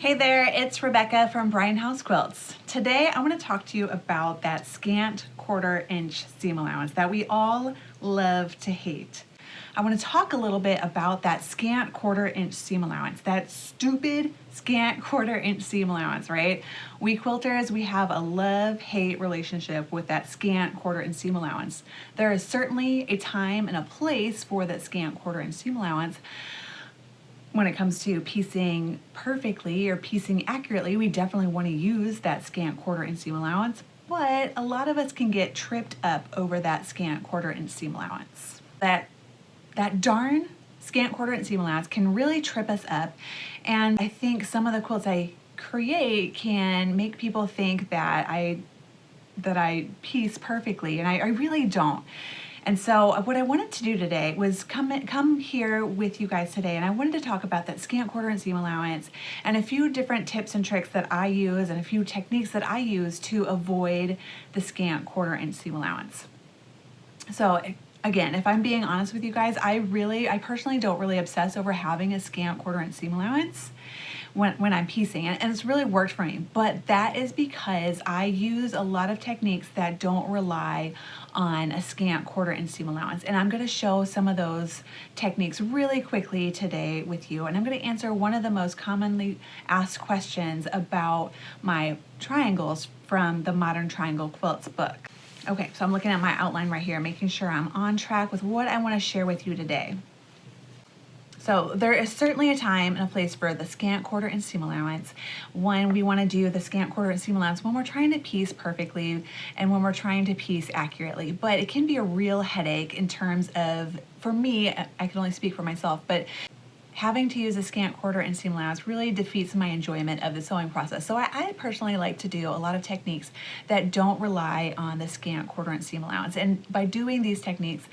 Hey there, it's Rebecca from Bryan House Quilts. Today I want to talk to you about that scant 1/4 inch seam allowance that we all love to hate. I want to talk a little bit about that scant 1/4 inch seam allowance, that stupid scant 1/4 inch seam allowance, right? We quilters, we have a love-hate relationship with that scant 1/4 inch seam allowance. There is certainly a time and a place for that scant 1/4 inch seam allowance. When it comes to piecing perfectly or piecing accurately, we definitely want to use that scant 1/4 inch seam allowance, but a lot of us can get tripped up over that scant 1/4 inch seam allowance. That darn scant 1/4 inch seam allowance can really trip us up, and I think some of the quilts I create can make people think that I piece perfectly, and I really don't. And so what I wanted to do today was come here with you guys today, and I wanted to talk about that scant 1/4 inch seam allowance and a few different tips and tricks that I use and a few techniques that I use to avoid the scant 1/4 inch seam allowance. So again, if I'm being honest with you guys, I personally don't really obsess over having a scant 1/4 inch seam allowance when I'm piecing, and it's really worked for me. But that is because I use a lot of techniques that don't rely on a scant 1/4 inch seam allowance, and I'm going to show some of those techniques really quickly today with you, and I'm going to answer one of the most commonly asked questions about my triangles from the Modern Triangle Quilts book. Okay, so I'm looking at my outline right here, making sure I'm on track with what I want to share with you today. So there is certainly a time and a place for the scant 1/4 inch seam allowance when we want to do the scant 1/4 inch seam allowance when we're trying to piece perfectly and when we're trying to piece accurately. But it can be a real headache in terms of, for me, I can only speak for myself, but having to use a scant 1/4 inch seam allowance really defeats my enjoyment of the sewing process. So I personally like to do a lot of techniques that don't rely on the scant 1/4 inch seam allowance. And by doing these techniques,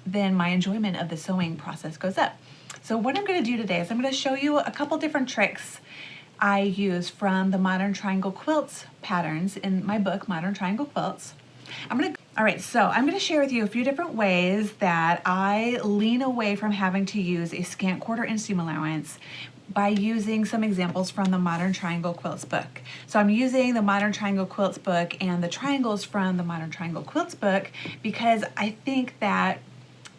then my enjoyment of the sewing process goes up. So what I'm going to do today is I'm going to show you a couple different tricks I use from the Modern Triangle Quilts patterns in my book, Modern Triangle Quilts. All right, so I'm going to share with you a few different ways that I lean away from having to use a scant 1/4 inch seam allowance by using some examples from the Modern Triangle Quilts book. So I'm using the Modern Triangle Quilts book and the triangles from the Modern Triangle Quilts book because I think that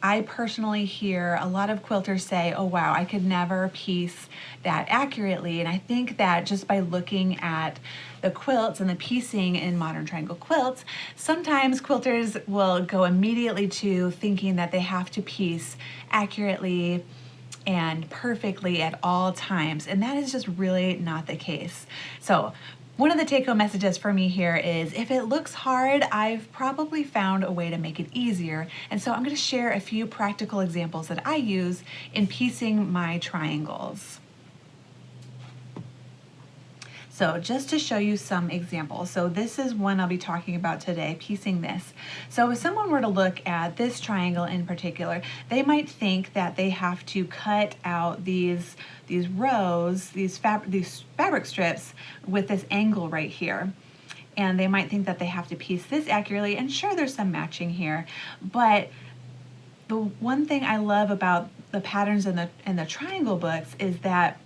I personally hear a lot of quilters say, oh wow, I could never piece that accurately. And I think that just by looking at the quilts and the piecing in Modern Triangle Quilts, sometimes quilters will go immediately to thinking that they have to piece accurately and perfectly at all times. And that is just really not the case. So one of the take-home messages for me here is if it looks hard, I've probably found a way to make it easier. And so I'm going to share a few practical examples that I use in piecing my triangles. So just to show you some examples, so this is one I'll be talking about today, piecing this. So if someone were to look at this triangle in particular, they might think that they have to cut out these rows, these fabric strips with this angle right here. And they might think that they have to piece this accurately, and sure, there's some matching here, but the one thing I love about the patterns in the triangle books is that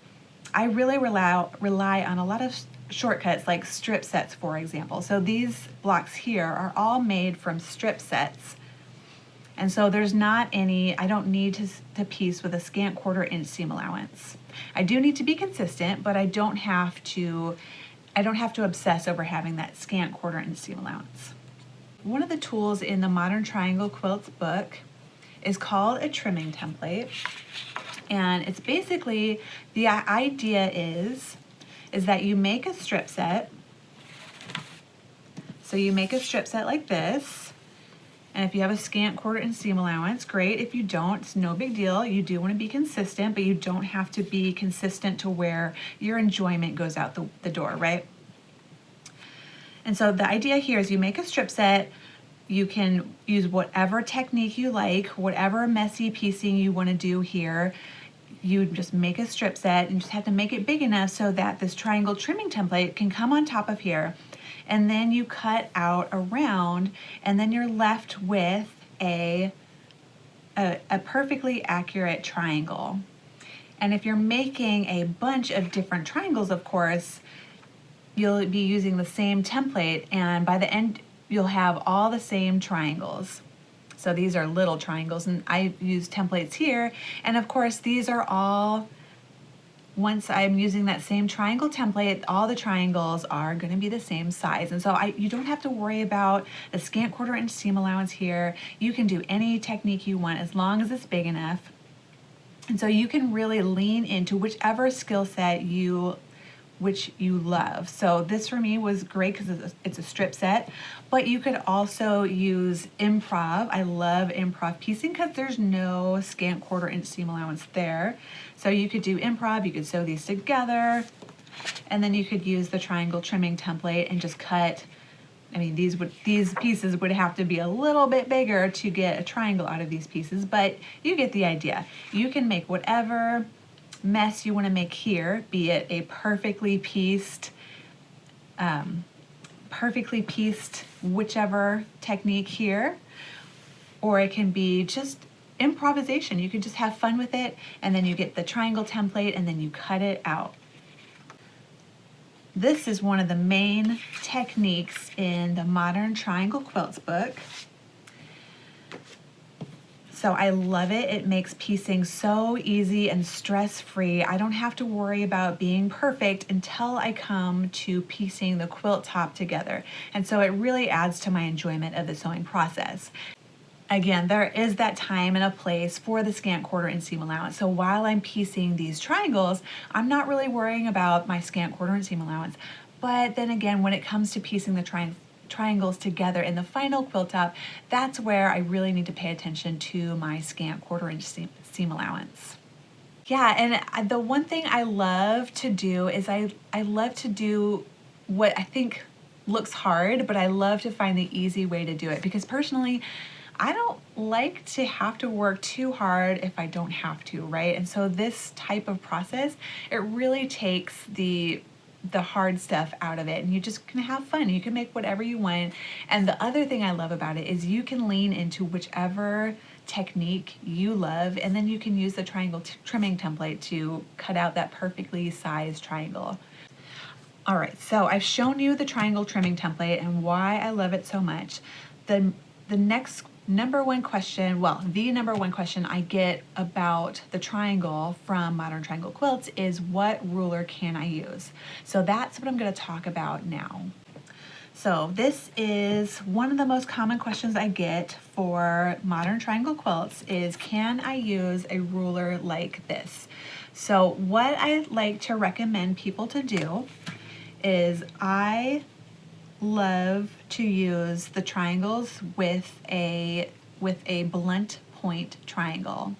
I really rely on a lot of shortcuts like strip sets, for example. So these blocks here are all made from strip sets. And so there's not any, I don't need to piece with a scant 1/4 inch seam allowance. I do need to be consistent, but I don't have to obsess over having that scant 1/4 inch seam allowance. One of the tools in the Modern Triangle Quilts book is called a trimming template. And it's basically, the idea is that you make a strip set. So you make a strip set like this. And if you have a scant 1/4 inch seam allowance, great. If you don't, it's no big deal. You do want to be consistent, but you don't have to be consistent to where your enjoyment goes out the door, right? And so the idea here is you make a strip set. You can use whatever technique you like, whatever messy piecing you want to do here. You just make a strip set and just have to make it big enough so that this triangle trimming template can come on top of here. And then you cut out around, and then you're left with a perfectly accurate triangle. And if you're making a bunch of different triangles, of course, you'll be using the same template, and by the end, you'll have all the same triangles. So these are little triangles, and I use templates here. And of course, these are all, once I'm using that same triangle template, all the triangles are gonna be the same size. And so you don't have to worry about the scant 1/4 inch seam allowance here. You can do any technique you want as long as it's big enough. And so you can really lean into whichever skill set which you love. So this for me was great because it's a strip set, but you could also use Improv. I love Improv piecing because there's no scant 1/4 inch seam allowance there. So you could do Improv, you could sew these together, and then you could use the triangle trimming template and just cut. I mean, these pieces would have to be a little bit bigger to get a triangle out of these pieces, but you get the idea. You can make whatever mess you want to make here, be it a perfectly pieced whichever technique here, or it can be just improvisation. You can just have fun with it, and then you get the triangle template and then you cut it out. This is one of the main techniques in the Modern Triangle Quilts book. So I love it. It makes piecing so easy and stress-free. I don't have to worry about being perfect until I come to piecing the quilt top together. And so it really adds to my enjoyment of the sewing process. Again, there is that time and a place for the scant 1/4 inch seam allowance. So while I'm piecing these triangles, I'm not really worrying about my scant 1/4 inch seam allowance. But then again, when it comes to piecing the triangles together in the final quilt top, that's where I really need to pay attention to my scant 1/4 inch seam allowance. Yeah, and the one thing I love to do is I love to do what I think looks hard, but I love to find the easy way to do it, because personally, I don't like to have to work too hard if I don't have to, right? And so this type of process, it really takes the hard stuff out of it, and you just can have fun. You can make whatever you want. And the other thing I love about it is you can lean into whichever technique you love, and then you can use the triangle trimming template to cut out that perfectly sized triangle. All right, so I've shown you the triangle trimming template and why I love it so much. The number one question I get about the triangle from Modern Triangle Quilts is, what ruler can I use? So that's what I'm going to talk about now. So this is one of the most common questions I get for Modern Triangle Quilts is, can I use a ruler like this? So what I like to recommend people to do is, I love to use the triangles with a blunt point triangle.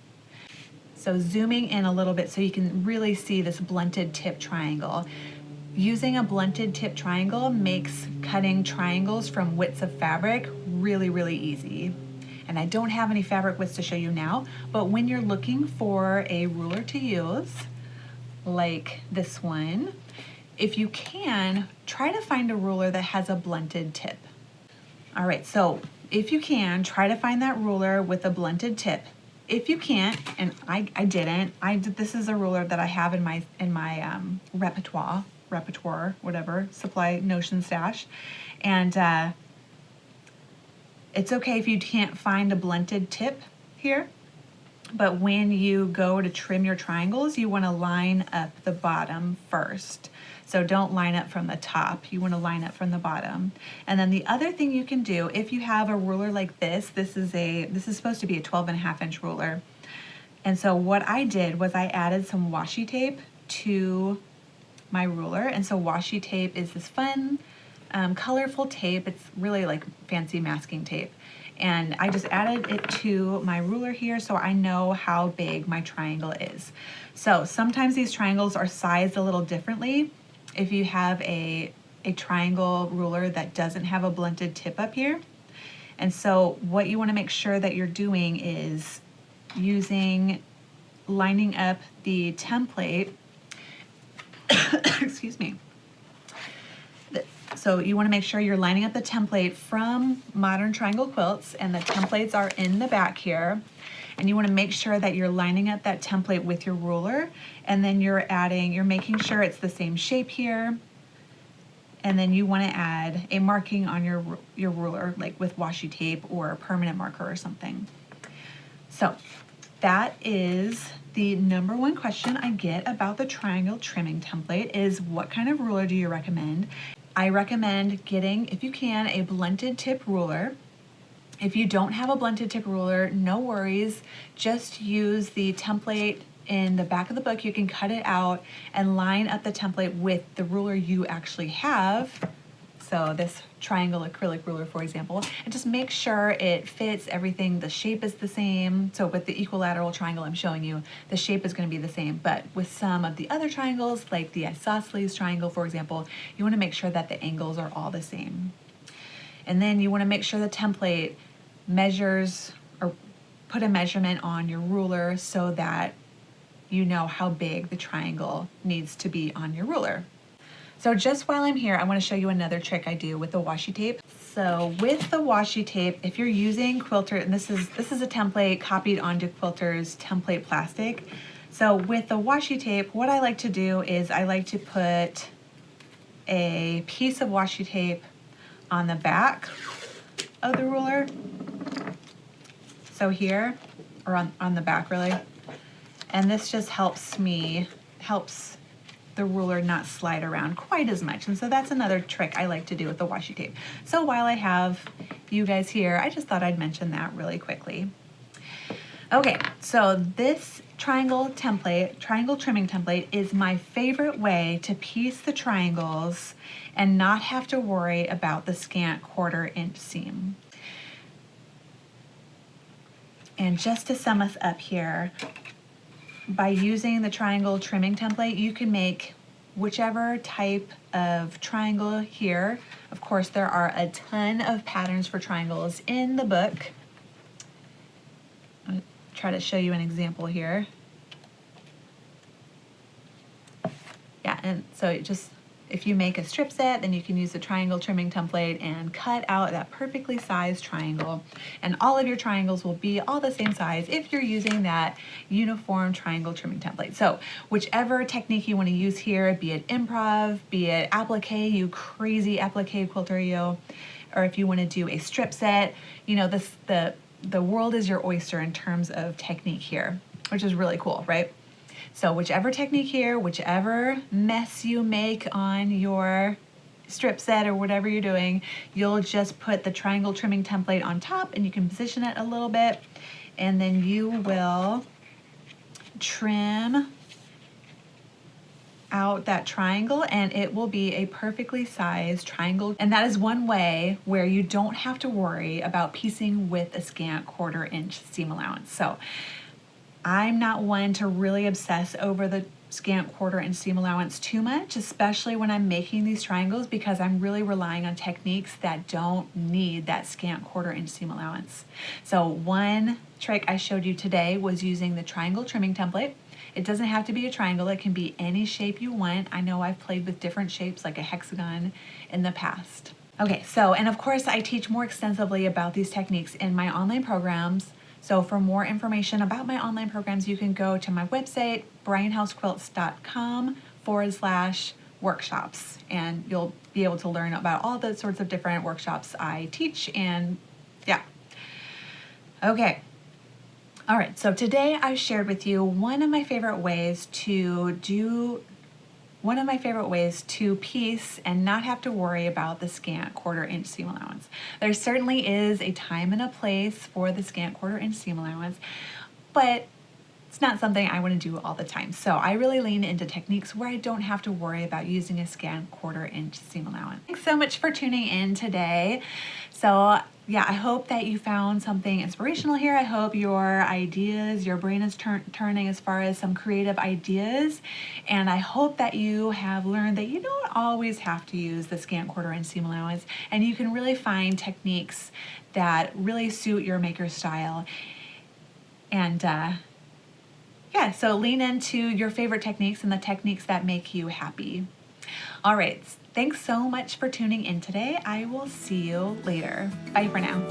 So zooming in a little bit so you can really see this blunted tip triangle. Using a blunted tip triangle makes cutting triangles from widths of fabric really, really easy. And I don't have any fabric widths to show you now, but when you're looking for a ruler to use, like this one, if you can, try to find a ruler that has a blunted tip. All right, so if you can, try to find that ruler with a blunted tip. If you can't, and I didn't, this is a ruler that I have in my repertoire, whatever, supply notion stash. And it's okay if you can't find a blunted tip here, but when you go to trim your triangles, you want to line up the bottom first. So don't line up from the top, you want to line up from the bottom. And then the other thing you can do, if you have a ruler like this is supposed to be a 12.5 inch ruler. And so what I did was I added some washi tape to my ruler. And so washi tape is this fun, colorful tape. It's really like fancy masking tape. And I just added it to my ruler here so I know how big my triangle is. So sometimes these triangles are sized a little differently. If you have a triangle ruler that doesn't have a blunted tip up here. And so what you want to make sure that you're doing is lining up the template, excuse me. So you want to make sure you're lining up the template from Modern Triangle Quilts, and the templates are in the back here. And you want to make sure that you're lining up that template with your ruler, and then you're making sure it's the same shape here. And then you want to add a marking on your ruler, like with washi tape or a permanent marker or something. So that is the number one question I get about the triangle trimming template is, what kind of ruler do you recommend? I recommend getting, if you can, a blunted tip ruler. If you don't have a blunted tip ruler, no worries. Just use the template in the back of the book. You can cut it out and line up the template with the ruler you actually have. So this triangle acrylic ruler, for example, and just make sure it fits everything. The shape is the same. So with the equilateral triangle I'm showing you, the shape is going to be the same. But with some of the other triangles, like the isosceles triangle, for example, you want to make sure that the angles are all the same. And then you want to make sure the template measures, or put a measurement on your ruler so that you know how big the triangle needs to be on your ruler. So just while I'm here, I want to show you another trick I do with the washi tape. So with the washi tape, if you're using Quilter, and this is a template copied onto Quilter's template plastic. So with the washi tape, what I like to do is I like to put a piece of washi tape on the back of the ruler. So here, or on the back really. And this just helps the ruler not slide around quite as much. And so that's another trick I like to do with the washi tape. So while I have you guys here, I just thought I'd mention that really quickly. Okay, so this triangle trimming template is my favorite way to piece the triangles and not have to worry about the scant 1/4 inch seam. And just to sum us up here, by using the triangle trimming template, you can make whichever type of triangle here. Of course, there are a ton of patterns for triangles in the book. I'll try to show you an example here. Yeah, and so if you make a strip set, then you can use the triangle trimming template and cut out that perfectly sized triangle. And all of your triangles will be all the same size if you're using that uniform triangle trimming template. So whichever technique you want to use here, be it Improv, be it applique, you crazy applique quilter, you, or if you want to do a strip set, you know, the world is your oyster in terms of technique here, which is really cool, right? So whichever technique here, whichever mess you make on your strip set or whatever you're doing, you'll just put the triangle trimming template on top and you can position it a little bit, and then you will trim out that triangle and it will be a perfectly sized triangle. And that is one way where you don't have to worry about piecing with a scant 1/4 inch seam allowance. So I'm not one to really obsess over the scant 1/4 inch seam allowance too much, especially when I'm making these triangles, because I'm really relying on techniques that don't need that scant 1/4 inch seam allowance. So one trick I showed you today was using the triangle trimming template. It doesn't have to be a triangle, it can be any shape you want. I know I've played with different shapes like a hexagon in the past. Okay, so, and of course I teach more extensively about these techniques in my online programs. So for more information about my online programs, you can go to my website, brianhousequilts.com/workshops, and you'll be able to learn about all the sorts of different workshops I teach, and yeah. Okay. All right, so today I've shared with you one of my favorite ways to piece and not have to worry about the scant 1/4 inch seam allowance. There certainly is a time and a place for the scant 1/4 inch seam allowance, but it's not something I want to do all the time. So I really lean into techniques where I don't have to worry about using a scant 1/4 inch seam allowance. Thanks so much for tuning in today. So yeah, I hope that you found something inspirational here. I hope your brain is turning as far as some creative ideas. And I hope that you have learned that you don't always have to use the scant 1/4 inch seam allowance, and you can really find techniques that really suit your maker style. And yeah, so lean into your favorite techniques and the techniques that make you happy. All right, thanks so much for tuning in today. I will see you later. Bye for now.